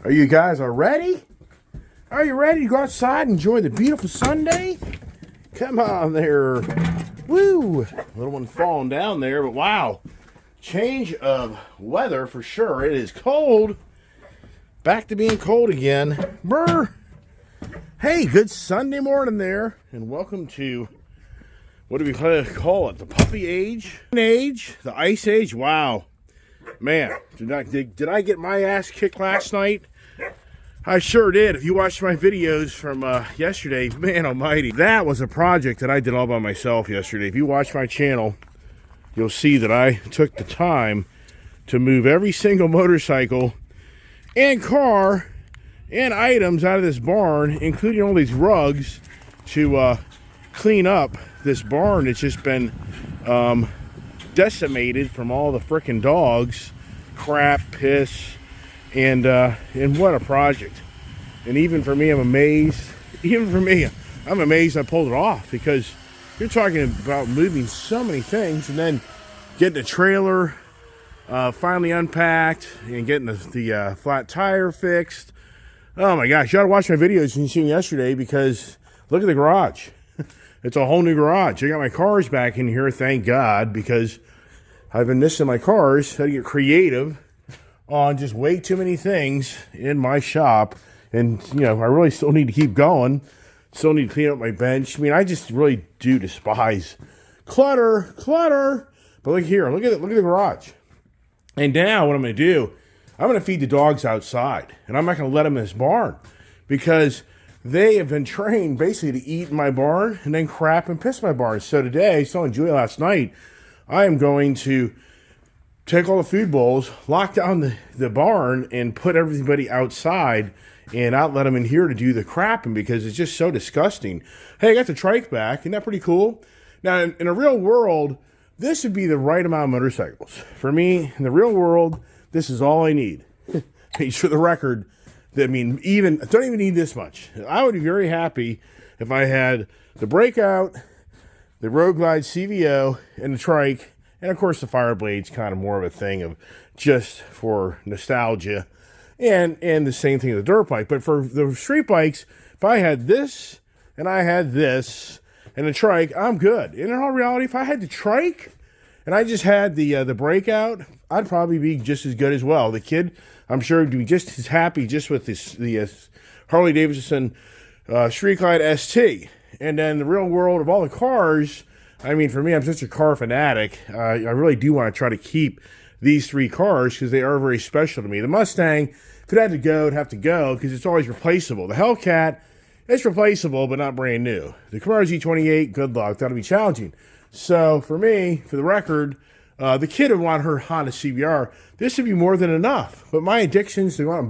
Are you guys all ready? Are you ready to go outside and enjoy the beautiful Sunday? Come on there. Woo! Little one falling down there, but wow. Change of weather for sure. It is cold. Back to being cold again. Brr. Hey, good Sunday morning there. And welcome to, what do we call it? The puppy age? The ice age? Wow. Man, did I get my ass kicked last night? I sure did. If you watched my videos from yesterday, man almighty. That was a project that I did all by myself yesterday. If you watch my channel, you'll see that I took the time to move every single motorcycle and car and items out of this barn, including all these rugs, to clean up this barn. It's just been decimated from all the frickin' dogs, crap, piss, and what a project. And even for me, I'm amazed. I'm amazed I pulled it off, because you're talking about moving so many things and then getting the trailer finally unpacked and getting the flat tire fixed. Oh my gosh, you ought to watch my videos you seen yesterday, because look at the garage. It's a whole new garage. I got my cars back in here, thank God, because I've been missing my cars. I had to get creative on just way too many things in my shop. And, you know, I really still need to keep going. Still need to clean up my bench. I mean, I just really do despise clutter. But look here, look at the garage. And now what I'm going to do, I'm going to feed the dogs outside. And I'm not going to let them in this barn, because they have been trained basically to eat in my barn and then crap and piss in my barn. So today, I saw Julia last night, I am going to take all the food bowls, lock down the barn, and put everybody outside and not let them in here to do the crapping, because it's just so disgusting. Hey, I got the trike back. Isn't that pretty cool? Now, in a real world, this would be the right amount of motorcycles. For me, in the real world, this is all I need. For the record, I mean, I don't even need this much. I would be very happy if I had the Breakout, the Road Glide CVO, and the trike. And of course, the Fireblade's kind of more of a thing of just for nostalgia. And the same thing with the dirt bike. But for the street bikes, if I had this, and I had this, and the trike, I'm good. And in all reality, if I had the trike, and I just had the Breakout, I'd probably be just as good as well. The kid, I'm sure, would be just as happy just with the Harley Davidson Street Glide ST. And then the real world of all the cars, I mean, for me, I'm such a car fanatic. I really do want to try to keep these three cars, because they are very special to me. The Mustang, if it had to go, it'd have to go, because it's always replaceable. The Hellcat, it's replaceable, but not brand new. The Camaro Z28, good luck. That'll be challenging. So for me, for the record, the kid would want her Honda CBR. This would be more than enough. But my addictions to go out and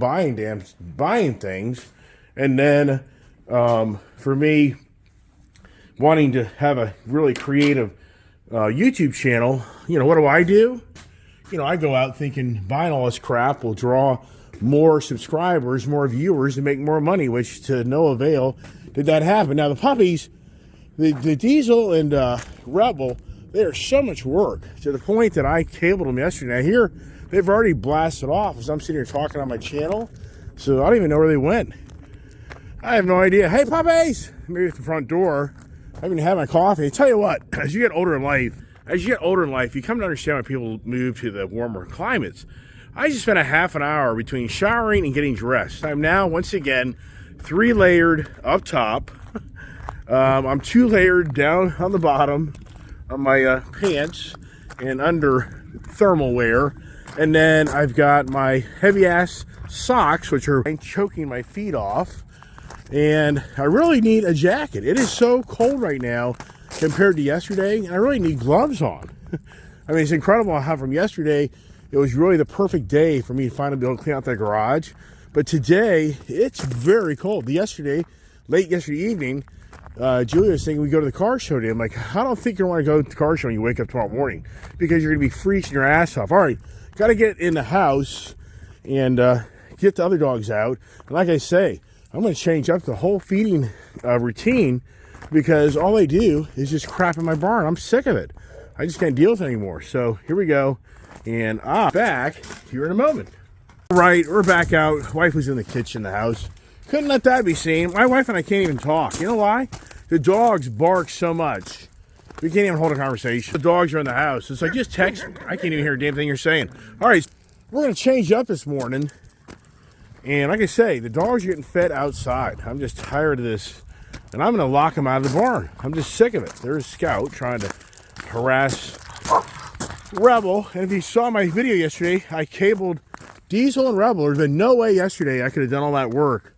buying things, and then for me, wanting to have a really creative YouTube channel, you know, what do? You know, I go out thinking buying all this crap will draw more subscribers, more viewers, and make more money, which to no avail did that happen. Now, the puppies, the Diesel and Rebel, they are so much work, to the point that I cabled them yesterday. Now, here, they've already blasted off as I'm sitting here talking on my channel, so I don't even know where they went. I have no idea. Hey, puppies! Maybe at the front door. I haven't had my coffee. I tell you what, as you get older in life, you come to understand why people move to the warmer climates. I just spent a half an hour between showering and getting dressed. I'm now, once again, 3-layered up top. I'm 2-layered down on the bottom of my pants and under thermal wear. And then I've got my heavy-ass socks, which are choking my feet off. And I really need a jacket. It is so cold right now compared to yesterday, and I really need gloves on. I mean, it's incredible how from yesterday, it was really the perfect day for me to finally be able to clean out that garage. But today, it's very cold. Late yesterday evening, Julia was thinking we go to the car show today. I'm like, I don't think you want to go to the car show when you wake up tomorrow morning, because you're going to be freezing your ass off. All right, got to get in the house and get the other dogs out. And like I say, I'm going to change up the whole feeding routine, because all they do is just crap in my barn. I'm sick of it. I just can't deal with it anymore. So here we go. And I'm back here in a moment. Right, we're back out. Wife was in the kitchen, the house. Couldn't let that be seen. My wife and I can't even talk. You know why? The dogs bark so much. We can't even hold a conversation. The dogs are in the house. It's like, just text me. I can't even hear a damn thing you're saying. All right, we're going to change up this morning. And like I say, the dogs are getting fed outside. I'm just tired of this. And I'm going to lock them out of the barn. I'm just sick of it. There's Scout trying to harass Rebel. And if you saw my video yesterday, I cabled Diesel and Rebel. There's been no way yesterday I could have done all that work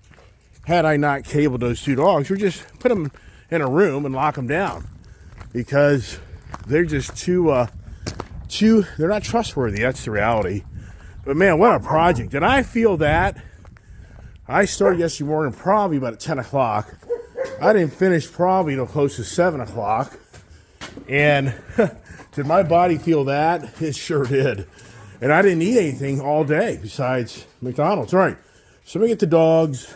had I not cabled those two dogs. We just put them in a room and lock them down because they're just too, they're not trustworthy. That's the reality. But man, what a project. And I feel that. I started yesterday morning probably about at 10 o'clock. I didn't finish probably till close to 7 o'clock. And did my body feel that? It sure did. And I didn't eat anything all day besides McDonald's. All right, so let me get the dogs.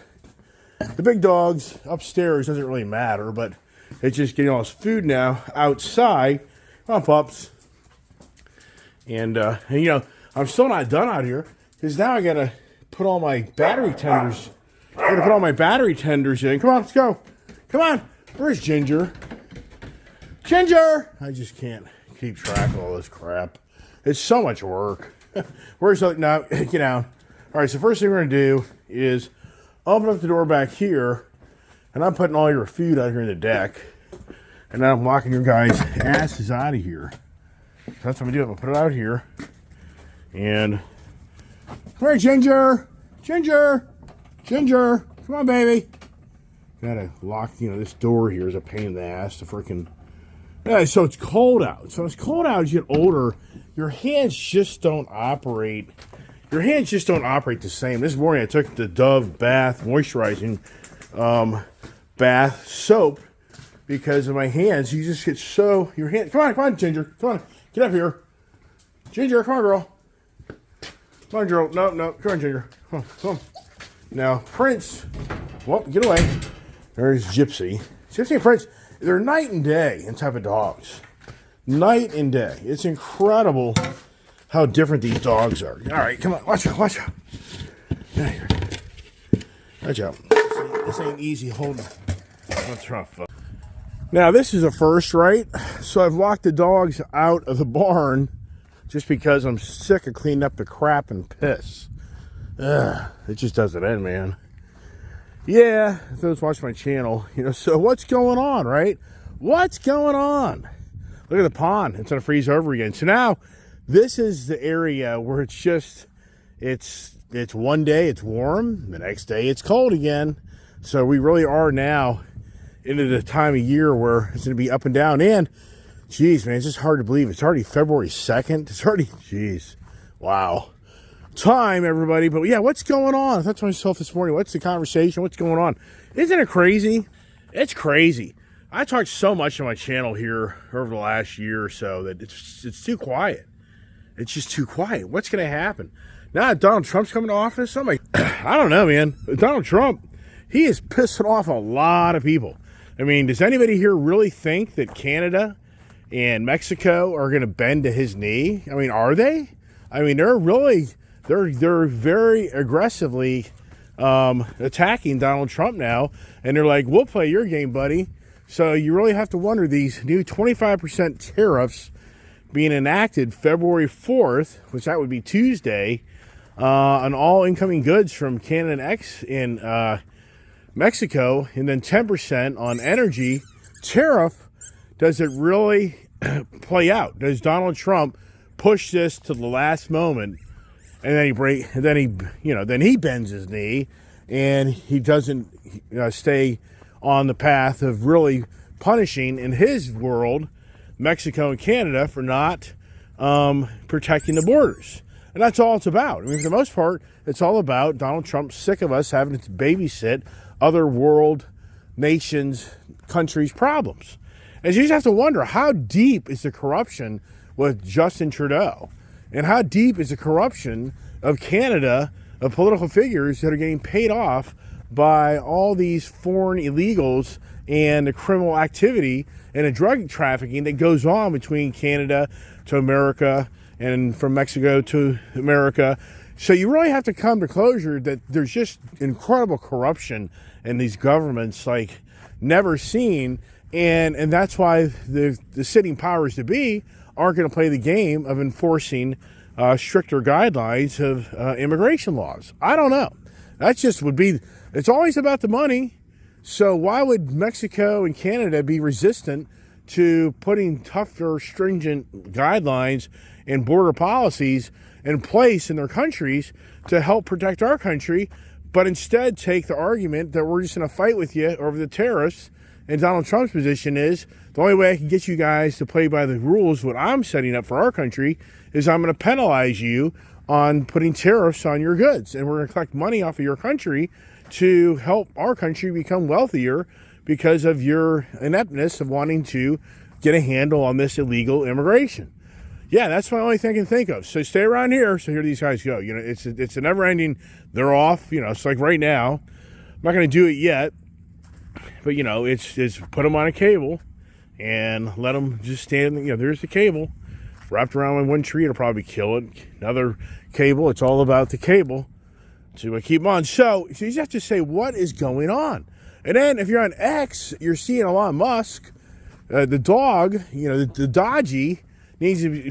The big dogs upstairs doesn't really matter, but it's just getting all this food now outside. Come on, pups. And you know, I'm still not done out here because now I got to put all my battery tenders. I got to put all my battery tenders in. Come on, let's go. Come on. Where's Ginger? Ginger! I just can't keep track of all this crap. It's so much work. Where's the... Now, get down. All right, so first thing we're going to do is open up the door back here, and I'm putting all your food out here in the deck, and then I'm locking your guys' asses out of here. So that's what I'm going to do. I'm going to put it out here, and... Come here, Ginger! Ginger! Ginger! Come on, baby! Gotta lock, you know, this door here is a pain in the ass to freaking... Yeah, so it's cold out. So it's cold out as you get older. Your hands just don't operate. Your hands just don't operate the same. This morning I took the Dove Bath Moisturizing Bath Soap because of my hands. You just get so... Your hand... Come on, Ginger. Come on. Get up here. Ginger, come on, girl. Come on, girl. No. Come on, Ginger. Come on. Now, Prince... Well, get away. There's Gypsy. Gypsy and Prince... They're night and day in type of dogs. Night and day. It's incredible how different these dogs are. All right, come on. Watch out. Watch out. Watch out. This ain't easy holding. That's rough. Now, this is a first, right? So I've locked the dogs out of the barn just because I'm sick of cleaning up the crap and piss. It just doesn't end, man. Yeah, those watch my channel, you know, so what's going on, right? What's going on? Look at the pond. It's going to freeze over again. So now this is the area where it's just, it's one day it's warm, the next day it's cold again. So we really are now into the time of year where it's going to be up and down. And, geez, man, it's just hard to believe. It's already February 2nd. It's already, geez, wow. Time, everybody. But yeah, what's going on? I thought to myself this morning, what's the conversation? What's going on? Isn't it crazy? It's crazy. I talked so much on my channel here over the last year or so that it's too quiet. It's just too quiet. What's going to happen? Now that Donald Trump's coming to office, I'm like, I don't know, man. Donald Trump, he is pissing off a lot of people. I mean, does anybody here really think that Canada and Mexico are going to bend to his knee? I mean, are they? I mean, they're very aggressively attacking Donald Trump now, and they're like, we'll play your game, buddy. So you really have to wonder, these new 25% tariffs being enacted February 4th, which that would be Tuesday, on all incoming goods from Canada and Mexico, and then 10% on energy tariff. Does it really play out? Does Donald Trump push this to the last moment? And then he bends his knee, and he doesn't stay on the path of really punishing, in his world, Mexico and Canada for not protecting the borders. And that's all it's about. I mean, for the most part, it's all about Donald Trump sick of us having to babysit other world nations, countries' problems. And you just have to wonder, how deep is the corruption with Justin Trudeau? And how deep is the corruption of Canada, of political figures that are getting paid off by all these foreign illegals and the criminal activity and the drug trafficking that goes on between Canada to America and from Mexico to America? So you really have to come to closure that there's just incredible corruption in these governments like never seen. And that's why the sitting powers to be aren't going to play the game of enforcing stricter guidelines of immigration laws. I don't know. That just would be, it's always about the money. So why would Mexico and Canada be resistant to putting tougher, stringent guidelines and border policies in place in their countries to help protect our country, but instead take the argument that we're just going to fight with you over the tariffs? And Donald Trump's position is, the only way I can get you guys to play by the rules, what I'm setting up for our country, is I'm going to penalize you on putting tariffs on your goods. And we're going to collect money off of your country to help our country become wealthier because of your ineptness of wanting to get a handle on this illegal immigration. Yeah, that's my only thing I can think of. So stay around here. So here these guys go. You know, it's a never ending. They're off. You know, it's like right now. I'm not going to do it yet, but you know, it's put them on a cable and let them just stand. You know, there's the cable wrapped around in one tree. It'll probably kill it. Another cable. It's all about the cable to keep them on. So you just have to say, what is going on? And then if you're on X, you're seeing Elon Musk, the dog. You know, the Dodgy needs to be,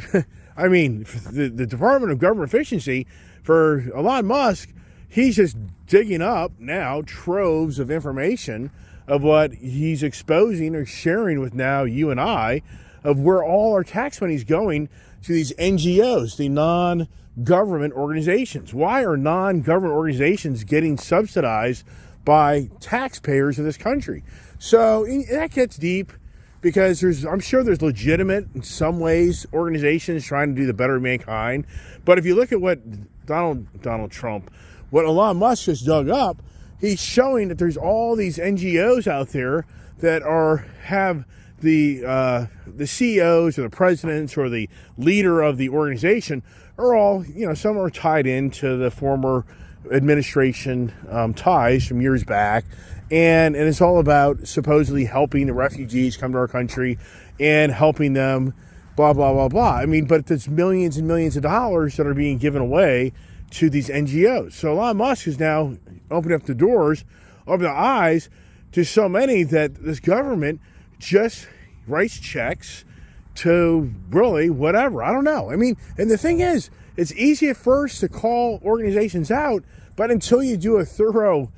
I mean, the Department of Government Efficiency, for Elon Musk, he's just digging up now troves of information of what he's exposing or sharing with now you and I, of where all our tax money is going to these NGOs, the non-government organizations. Why are non-government organizations getting subsidized by taxpayers of this country? So that gets deep, because I'm sure there's legitimate, in some ways, organizations trying to do the better of mankind. But if you look at what Donald Trump, what Elon Musk just dug up, he's showing that there's all these NGOs out there that have the CEOs or the presidents or the leader of the organization are all, you know, some are tied into the former administration ties from years back. And it's all about supposedly helping the refugees come to our country and helping them, blah, blah, blah, blah. I mean, but there's millions and millions of dollars that are being given away to these NGOs. So Elon Musk is now opening up the doors, opening the eyes to so many that this government just writes checks to really whatever. I don't know. I mean, and the thing is, it's easy at first to call organizations out, but until you do a thorough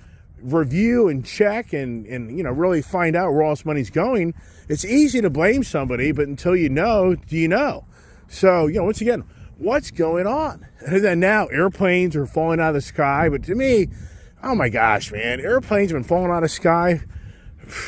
review and check and you know, really find out where all this money's going, it's easy to blame somebody, but until you know, do you know? So, you know, once again, what's going on? And then now airplanes are falling out of the sky, but to me, oh my gosh, man, airplanes have been falling out of the sky.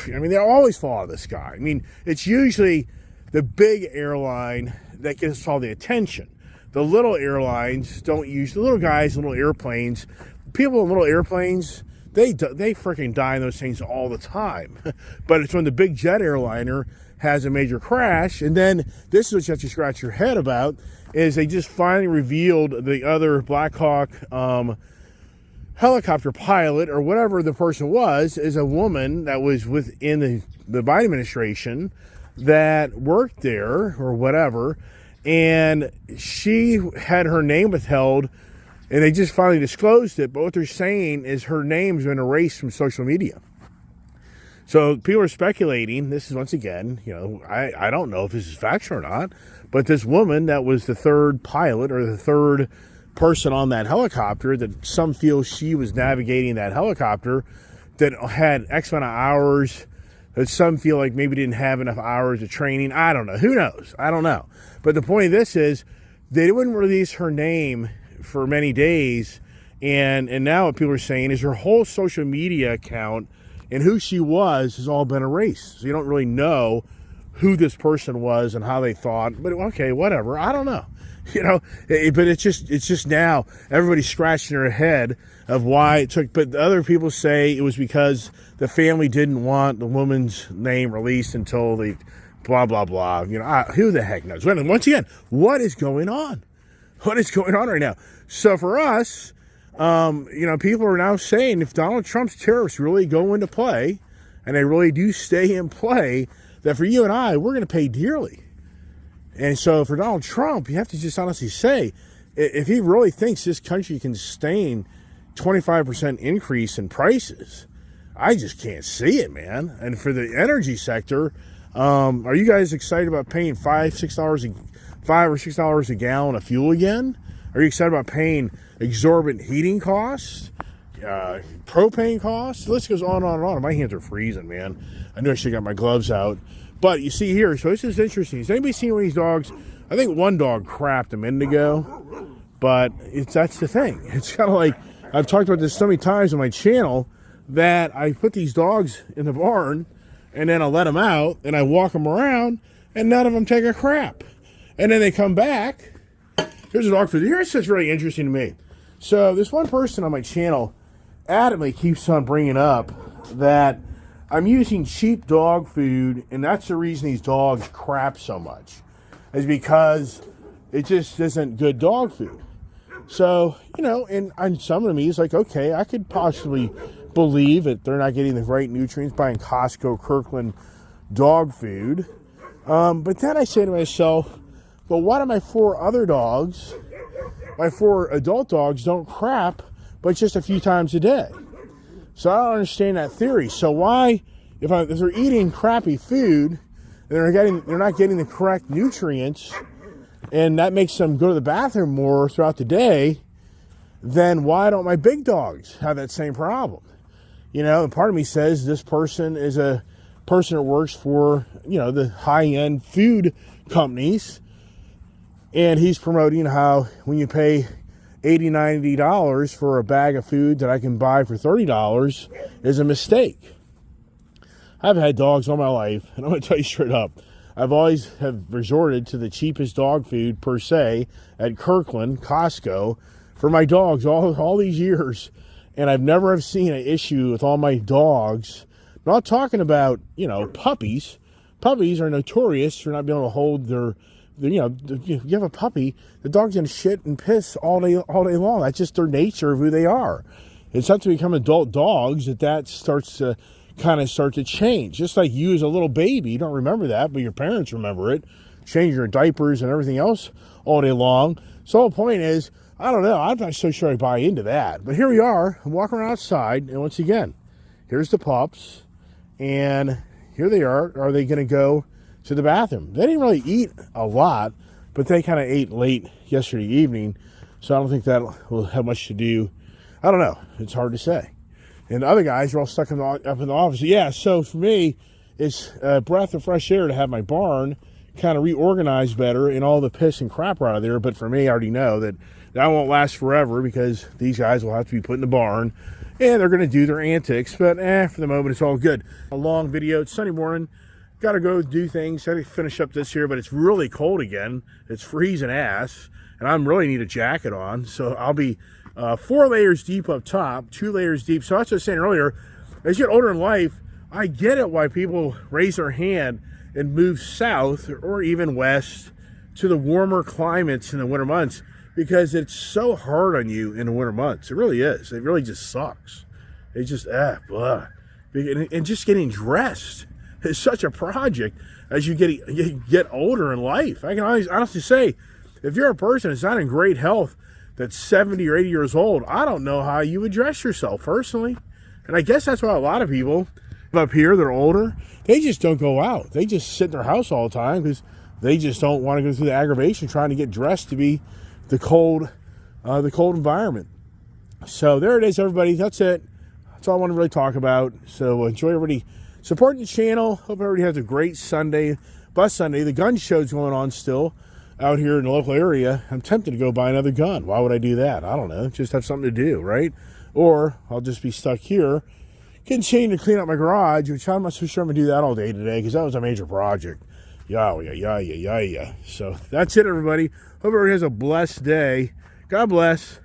I mean, they always fall out of the sky. I mean, it's usually the big airline that gets all the attention. The little airlines don't use, the little guys, little airplanes, people in little airplanes, they freaking die in those things all the time. But it's when the big jet airliner has a major crash, and then this is what you have to scratch your head about, is they just finally revealed the other Black Hawk helicopter pilot, or whatever the person was, is a woman that was within the Biden administration that worked there or whatever, and she had her name withheld. And they just finally disclosed it, but what they're saying is her name's been erased from social media. So people are speculating, this is once again, you know, I don't know if this is factual or not, but this woman that was the third pilot or the third person on that helicopter, that some feel she was navigating that helicopter, that had X amount of hours, that some feel like maybe didn't have enough hours of training. I don't know. Who knows? I don't know. But the point of this is they wouldn't release her name for many days, and now what people are saying is her whole social media account and who she was has all been erased. So you don't really know who this person was and how they thought. But okay, whatever. I don't know. You know, but it's just now everybody's scratching their head of why it took. But other people say it was because the family didn't want the woman's name released until the blah blah blah. You know, who the heck knows? Once again, what is going on? What is going on right now? So for us, you know, people are now saying if Donald Trump's tariffs really go into play, and they really do stay in play, that for you and I, we're going to pay dearly. And so for Donald Trump, you have to just honestly say, if he really thinks this country can sustain 25% increase in prices, I just can't see it, man. And for the energy sector, are you guys excited about paying $5 or $6 a gallon of fuel again? Are you excited about paying exorbitant heating costs, propane costs? The list goes on and on and on. My hands are freezing, man. I knew I should have got my gloves out. But you see here, so this is interesting. Has anybody seen one of these dogs? I think one dog crapped a minute ago, but that's the thing. It's kind of like, I've talked about this so many times on my channel, that I put these dogs in the barn, and then I let them out, and I walk them around, and none of them take a crap. And then they come back. Here's a dog food. Here's what's really interesting to me. So this one person on my channel adamantly keeps on bringing up that I'm using cheap dog food, and that's the reason these dogs crap so much, is because it just isn't good dog food. So, and on some of me, it's like, okay, I could possibly believe that they're not getting the right nutrients buying Costco Kirkland dog food. But then I say to myself, but why do my 4 other dogs, my 4 adult dogs, don't crap but just a few times a day? So I don't understand that theory. So why, if they're eating crappy food, and they're not getting the correct nutrients, and that makes them go to the bathroom more throughout the day, then why don't my big dogs have that same problem? And part of me says this person is a person that works for, the high-end food companies, and he's promoting how when you pay $80, $90 for a bag of food that I can buy for $30 is a mistake. I've had dogs all my life, and I'm going to tell you straight up, I've always have resorted to the cheapest dog food per se at Kirkland, Costco, for my dogs all these years, and I've never have seen an issue with all my dogs. I'm not talking about, puppies. Puppies are notorious for not being able to hold their you have a puppy, the dog's going to shit and piss all day long. That's just their nature of who they are. It's not to become adult dogs that starts to start to change. Just like you as a little baby, you don't remember that, but your parents remember it. Change your diapers and everything else all day long. So the point is, I don't know. I'm not so sure I buy into that. But here we are. I'm walking around outside, and once again, here's the pups, and here they are. Are they going to go to the bathroom? They didn't really eat a lot, but they kind of ate late yesterday evening, so I don't think that will have much to do. I don't know. It's hard to say. And the other guys are all stuck up in the office. Yeah, so for me, it's a breath of fresh air to have my barn kind of reorganized better and all the piss and crap are out of there. But for me, I already know that won't last forever because these guys will have to be put in the barn, and they're going to do their antics. But for the moment, it's all good. A long video. It's Sunday morning. Got to go do things. I finish up this here, but it's really cold again. It's freezing ass, and I really need a jacket on. So I'll be 4 layers deep up top, 2 layers deep. So that's what I was saying earlier. As you get older in life, I get it why people raise their hand and move south or even west to the warmer climates in the winter months, because it's so hard on you in the winter months. It really is. It really just sucks. It just, blah. And just getting dressed is such a project as you get older in life. I can honestly say, if you're a person that's not in great health, that's 70 or 80 years old, I don't know how you would dress yourself personally. And I guess that's why a lot of people up here, they're older, they just don't go out. They just sit in their house all the time because they just don't want to go through the aggravation trying to get dressed to be the cold environment. So there it is, everybody. That's it. That's all I want to really talk about. So enjoy everybody supporting the channel. Hope everybody has a great Sunday, Bus Sunday. The gun show's going on still out here in the local area. I'm tempted to go buy another gun. Why would I do that? I don't know. Just have something to do, right? Or I'll just be stuck here, continue to clean up my garage, which I'm not so sure I'm going to do that all day today because that was a major project. Yeah. So that's it, everybody. Hope everybody has a blessed day. God bless.